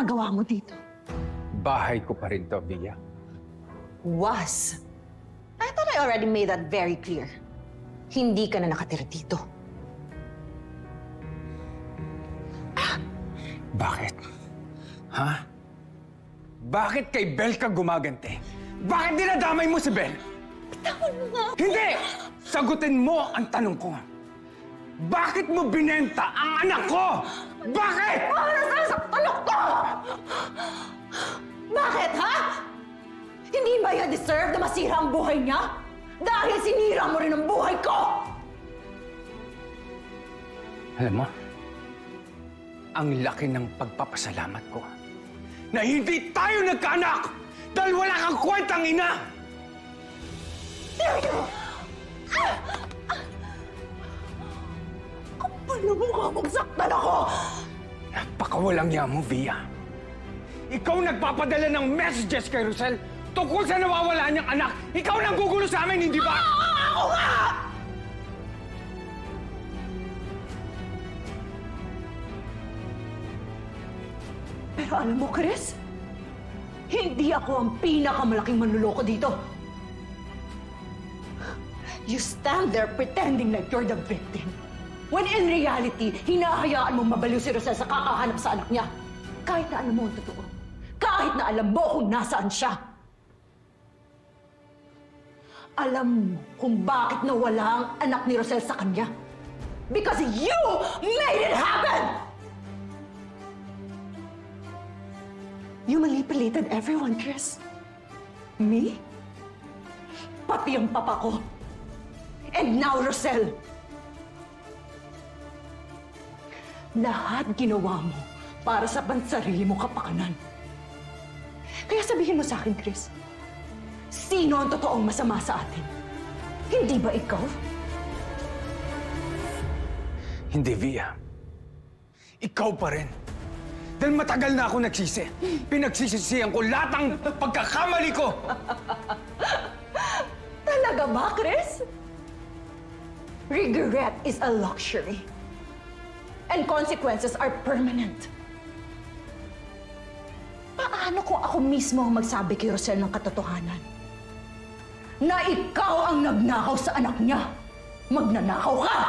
ginagawa mo dito? Bahay ko pa rin to, Via. Was. I thought I already made that very clear. Hindi ka na nakatira dito. Bakit? Ha? Bakit kay Bel ka gumaganti? Bakit dinadamay mo si Bel? Bitawan mo nga! Hindi! Sagutin mo ang tanong ko. Bakit mo binenta ang anak ko? Bakit? Para sasaktan ako! Bakit, ha? Hindi ba niya deserve na masira ang buhay niya? Dahil sinira mo rin ang buhay ko! Alam mo, ang laki ng pagpapasalamat ko na hindi tayo nagkaanak dahil wala kang kwentang ina! Paano mo ka magsaktan ako? Napakawalang niya mo, Via. Ikaw nagpapadala ng messages kay Rosel tungkol sa nawawala niyang anak. Ikaw nang gugulo sa amin, hindi ba? Ako nga! Pero alam mo, Chris, hindi ako ang pinakamalaking manluloko dito. You stand there pretending like you're the victim. When in reality, hinahayaan mong mabaliw si Rosel sa kakahanap sa anak niya. Kahit na alam mo ang totoo. Kahit na alam mo kung nasaan siya. Alam mo kung bakit nawala ang anak ni Rosel sa kanya. Because you made it happen! You manipulated everyone, Chris. Me? Pati ang papa ko. And now, Rosel. Lahat ginawa mo para sa pansarili mo kapakanan. Kaya sabihin mo sa akin, Chris, sino ang totoong masama sa atin? Hindi ba ikaw? Hindi, Via. Ikaw pa rin. Dahil matagal na ako nagsisi. Pinagsisisihan ko lahat ng pagkakamali ko. Talaga ba, Chris? Regret is a luxury. And consequences are permanent. Paano kung ako mismo ang magsabi kay Rosel ng katotohanan? Na ikaw ang nagnakaw sa anak niya. Magnanakaw ka!